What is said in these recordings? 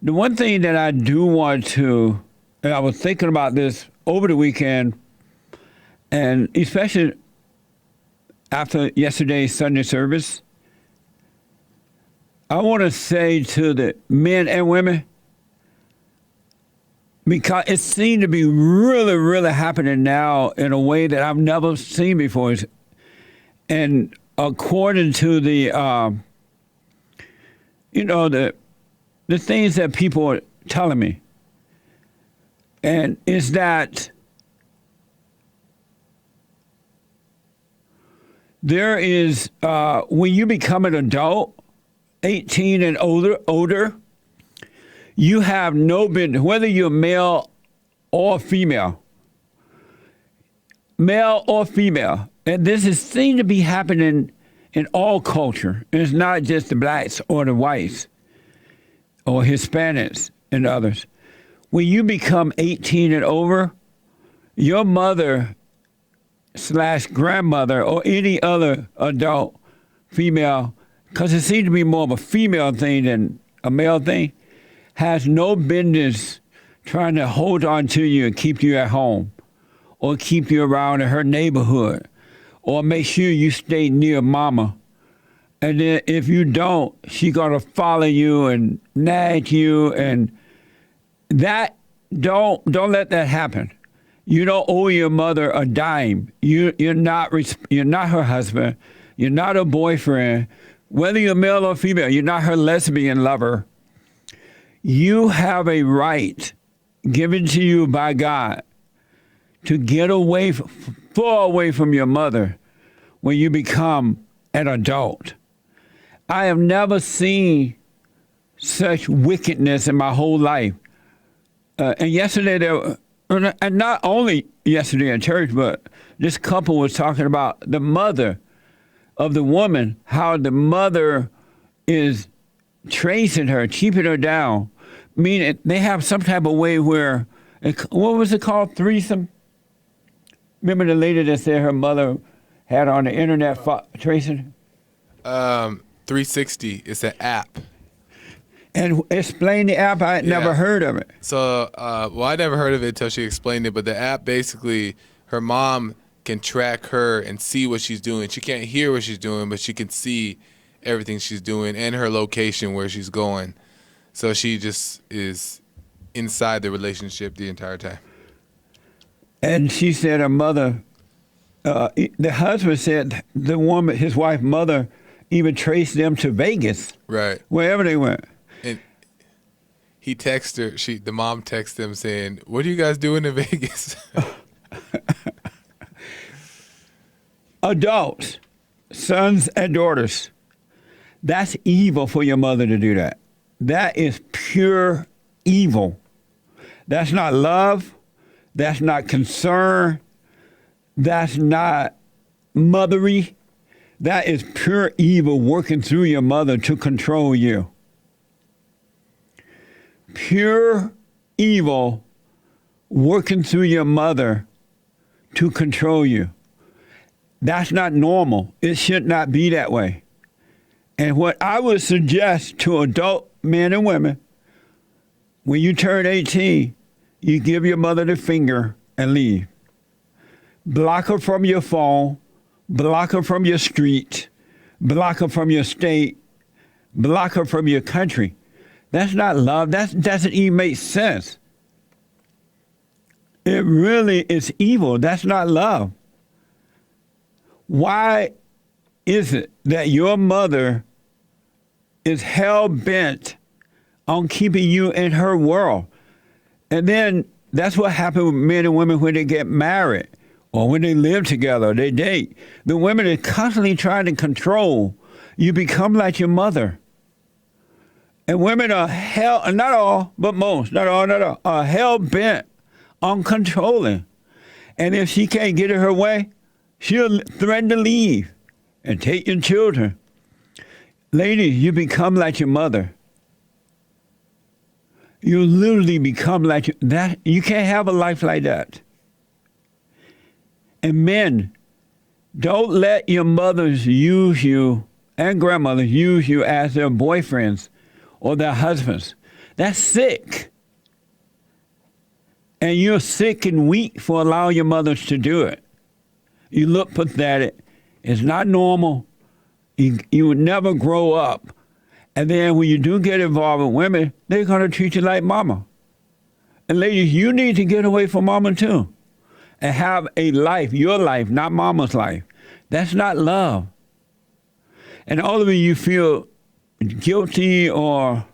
The one thing that I do want to, and I was thinking about this over the weekend, and especially after yesterday's Sunday service, I want to say to the men and women, because it seems to be really, really happening now in a way that I've never seen before. And according to the, the things that people are telling me, and is that there is, when you become an adult, 18 and older, you have no business, whether you're male or female, and this is seen to be happening in all culture. It's not just the blacks or the whites or Hispanics and others. When you become 18 and over, your mother / grandmother or any other adult female, because it seems to be more of a female thing than a male thing, has no business trying to hold on to you and keep you at home or keep you around in her neighborhood or make sure you stay near mama. And then if you don't, she's going to follow you and nag you, and that, don't let that happen. You don't owe your mother a dime. You're not her husband. You're not her boyfriend. Whether you're male or female, you're not her lesbian lover. You have a right given to you by God to get away, far away from your mother when you become an adult. I have never seen such wickedness in my whole life. And yesterday, and not only yesterday in church, but this couple was talking about the mother of the woman, how the mother is tracing her, keeping her down. Meaning they have some type of way where, what was it called, threesome? Remember the lady that said her mother had on the internet tracing? 360, it's an app. And explain the app. I had never heard of it. So, I never heard of it until she explained it. But the app, basically, her mom can track her and see what she's doing. She can't hear what she's doing, but she can see everything she's doing and her location where she's going. So she just is inside the relationship the entire time. And she said her mother, the husband said the woman, his wife's mother, even traced them to Vegas. Right. Wherever they went. And he texted her, the mom texted him saying, "What are you guys doing in Vegas?" Adults, sons and daughters, that's evil for your mother to do that. That is pure evil. That's not love. That's not concern. That's not mothery. That is pure evil working through your mother to control you. Pure evil working through your mother to control you. That's not normal. It should not be that way. And what I would suggest to adult men and women, when you turn 18, you give your mother the finger and leave. Block her from your phone, block her from your street, block her from your state, block her from your country. That's not love. That doesn't even make sense. It really is evil. That's not love. Why is it that your mother is hell-bent on keeping you in her world? And then that's what happens with men and women when they get married or when they live together, they date. The women are constantly trying to control. You become like your mother. And women are not all, but most, not all, are hell-bent on controlling. And if she can't get it her way, she'll threaten to leave and take your children. Ladies, you become like your mother. You literally become like that. You can't have a life like that. And men, don't let your mothers use you and grandmothers use you as their boyfriends or their husbands. That's sick. And you're sick and weak for allowing your mothers to do it. You look pathetic. It's not normal. You would never grow up. And then when you do get involved with women, they're going to treat you like mama. And ladies, you need to get away from mama too and have a life, your life, not mama's life. That's not love. And all of you feel guilty or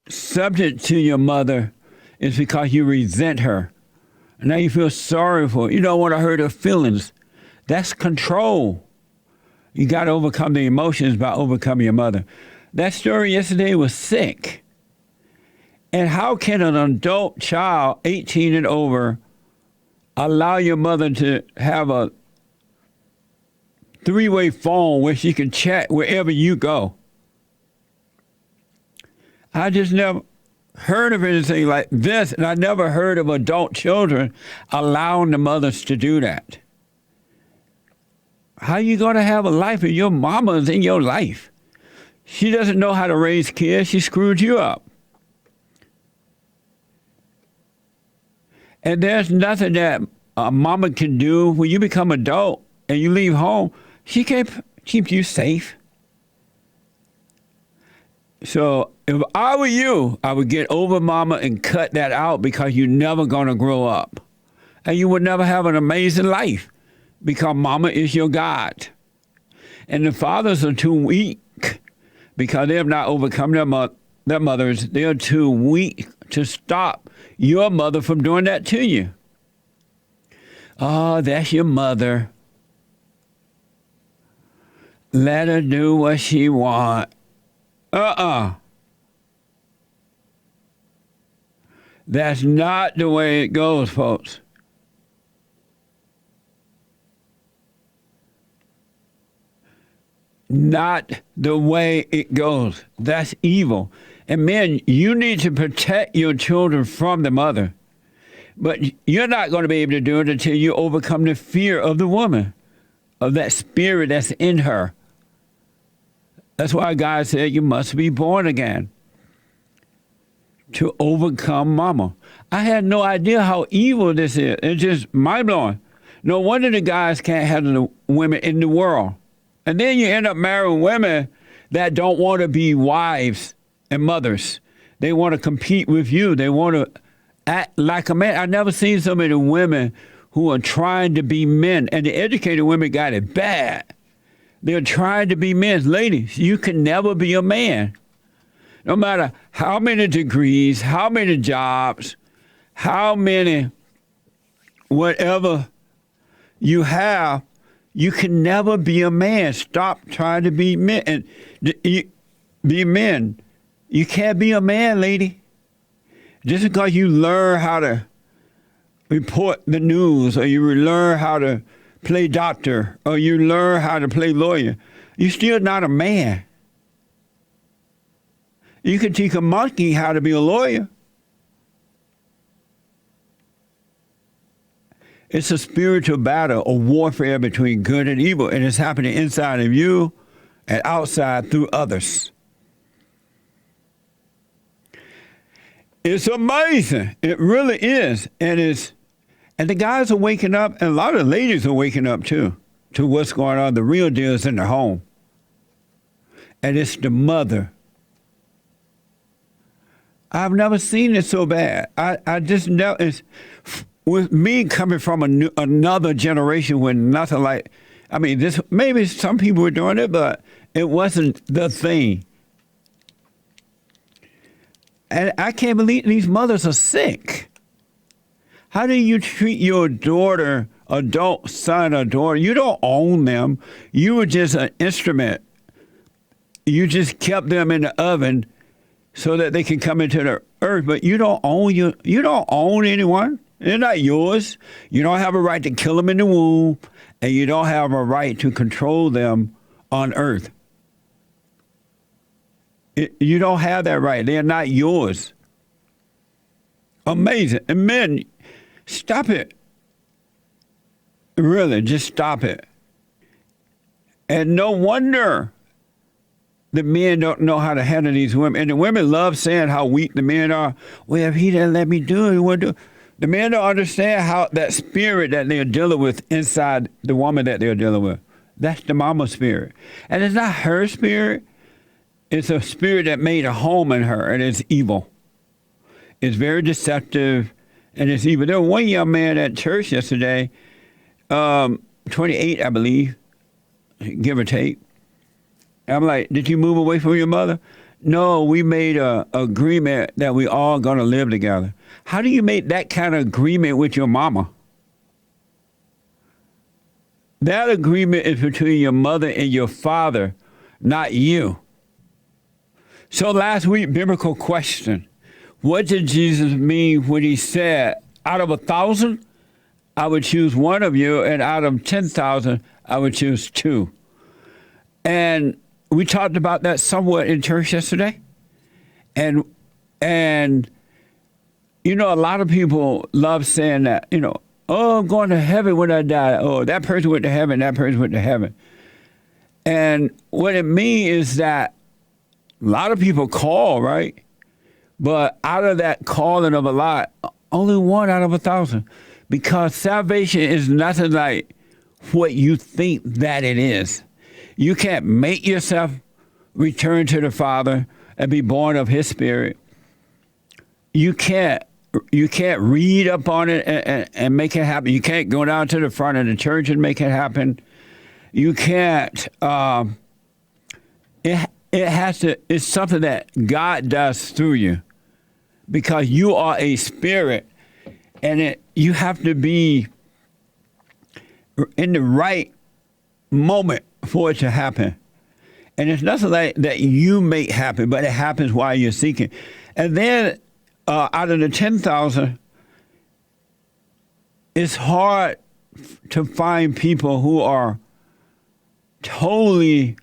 subject to your mother is because you resent her. And now you feel sorry for her. You don't want to hurt her feelings. That's control. You got to overcome the emotions by overcoming your mother. That story yesterday was sick. And how can an adult child, 18 and over, allow your mother to have a three-way phone where she can chat wherever you go? I just never heard of anything like this, and I never heard of adult children allowing the mothers to do that. How are you going to have a life if your mama is in your life? She doesn't know how to raise kids. She screwed you up. And there's nothing that a mama can do when you become adult and you leave home. She can't keep you safe. So if I were you, I would get over mama and cut that out because you're never going to grow up. And you would never have an amazing life because mama is your God. And the fathers are too weak because they have not overcome their mothers. They are too weak to stop your mother from doing that to you. Oh, that's your mother. Let her do what she wants. That's not the way it goes, folks. Not the way it goes. That's evil. And men, you need to protect your children from the mother. But you're not going to be able to do it until you overcome the fear of the woman, of that spirit that's in her. That's why God said you must be born again to overcome mama. I had no idea how evil this is. It's just mind-blowing. No wonder the guys can't handle the women in the world. And then you end up marrying women that don't want to be wives and mothers. They want to compete with you. They want to act like a man. I've never seen so many women who are trying to be men. And the educated women got it bad. They're trying to be men. Ladies, you can never be a man. No matter how many degrees, how many jobs, how many whatever you have, you can never be a man. Stop trying to be men. And be men. You can't be a man, lady. Just because you learn how to report the news, or you learn how to play doctor, or you learn how to play lawyer, you're still not a man. You can teach a monkey how to be a lawyer. It's a spiritual battle, a warfare between good and evil, and it's happening inside of you and outside through others. It's amazing. It really is. And the guys are waking up, and a lot of ladies are waking up too, to what's going on. The real deal is in the home. And it's the mother. I've never seen it so bad. I just know it's with me coming from another generation when nothing like, I mean, this maybe some people were doing it, but it wasn't the thing. And I can't believe these mothers are sick. How do you treat your daughter, adult son or daughter? You don't own them. You were just an instrument. You just kept them in the oven so that they can come into the earth. But you don't own anyone. They're not yours. You don't have a right to kill them in the womb, and you don't have a right to control them on earth. You don't have that right. They're not yours. Amazing. And men, stop it. Really, just stop it. And no wonder the men don't know how to handle these women. And the women love saying how weak the men are. Well, if he didn't let me do it, he wouldn't do it. The men don't understand how that spirit that they're dealing with inside the woman that they're dealing with. That's the mama spirit. And it's not her spirit. It's a spirit that made a home in her, and it's evil. It's very deceptive, and it's evil. There was one young man at church yesterday, 28, I believe, give or take. I'm like, did you move away from your mother? No, we made a agreement that we all going to live together. How do you make that kind of agreement with your mama? That agreement is between your mother and your father, not you. So last week, biblical question. What did Jesus mean when he said, out of 1,000, I would choose one of you, and out of 10,000, I would choose two? And we talked about that somewhat in church yesterday. And you know, a lot of people love saying that, you know, oh, I'm going to heaven when I die. Oh, that person went to heaven, that person went to heaven. And what it means is that a lot of people call, right? But out of that calling of a lot, only one out of 1,000. Because salvation is nothing like what you think that it is. You can't make yourself return to the Father and be born of His Spirit. You can't read up on it and make it happen. You can't go down to the front of the church and make it happen. You can't. It has to. It's something that God does through you, because you are a spirit, and you have to be in the right moment for it to happen. And it's nothing like that you make happen, but it happens while you're seeking. And then out of the 10,000, it's hard to find people who are totally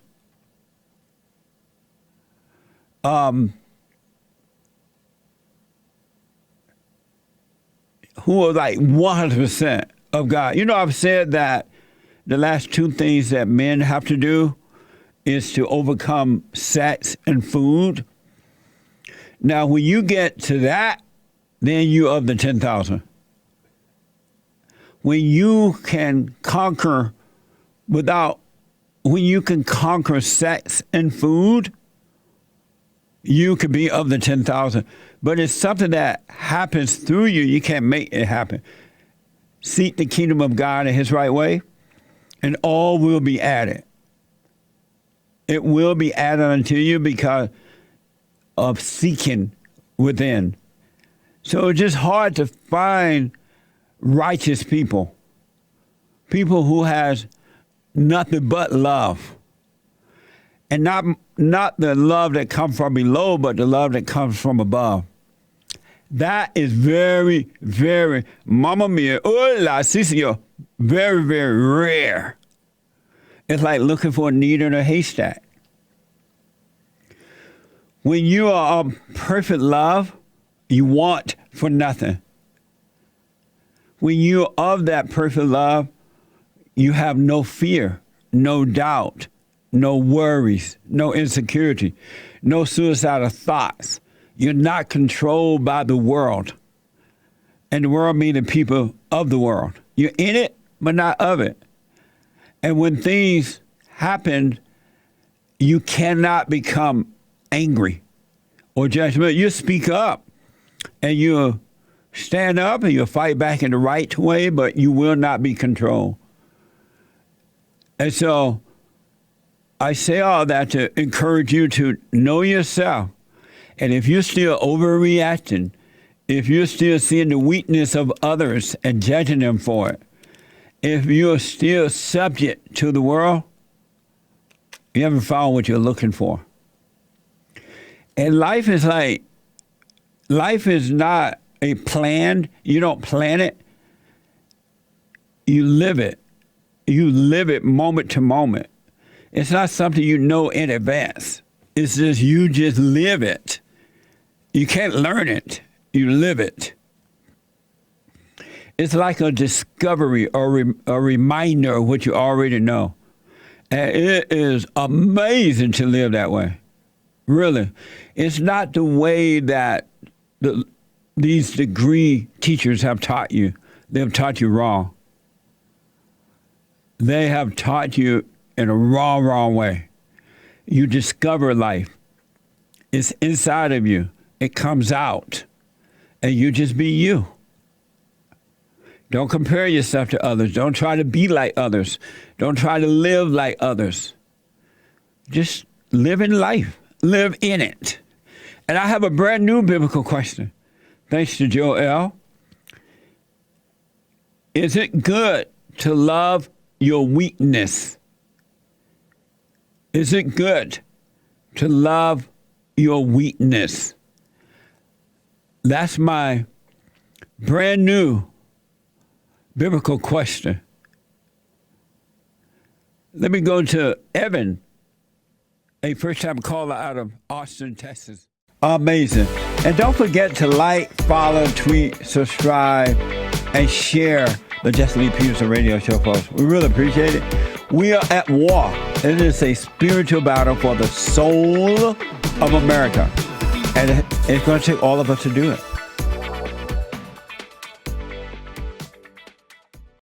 who are like 100% of God. You know, I've said that the last two things that men have to do is to overcome sex and food. Now, when you get to that, then you of the 10,000. When you can conquer sex and food, you could be of the 10,000. But it's something that happens through you. You can't make it happen. Seek the kingdom of God in His right way, and all will be added. It will be added unto you because of seeking within. So it's just hard to find righteous people who has nothing but love. And not the love that comes from below, but the love that comes from above. That is very, very, mamma mia, hola, sisio, very, very rare. It's like looking for a needle in a haystack. When you are of perfect love, you want for nothing. When you are of that perfect love, you have no fear, no doubt, no worries, no insecurity, no suicidal thoughts. You're not controlled by the world. And the world means the people of the world. You're in it, but not of it. And when things happen, you cannot become angry or judgmental. You speak up, and you stand up, and you fight back in the right way, but you will not be controlled. And so I say all that to encourage you to know yourself. And if you're still overreacting, if you're still seeing the weakness of others and judging them for it, if you're still subject to the world, you haven't found what you're looking for. And life is not a plan. You don't plan it. You live it. You live it moment to moment. It's not something you know in advance. It's just you just live it. You can't learn it. You live it. It's like a discovery or a reminder of what you already know. And it is amazing to live that way. Really. It's not the way that these degree teachers have taught you. They have taught you wrong. They have taught you in a wrong way. You discover life. It's inside of you. It comes out. And you just be you. Don't compare yourself to others. Don't try to be like others. Don't try to live like others. Just live in life. Live in it. And I have a brand new biblical question. Thanks to Joel. Is it good to love your weakness? Is it good to love your weakness? That's my brand new biblical question. Let me go to Evan, a first-time caller out of Austin, Texas. Amazing. And don't forget to like, follow, tweet, subscribe, and share the JLP Peterson radio show, folks. We really appreciate it. We are at war. It is a spiritual battle for the soul of America. And it's going to take all of us to do it.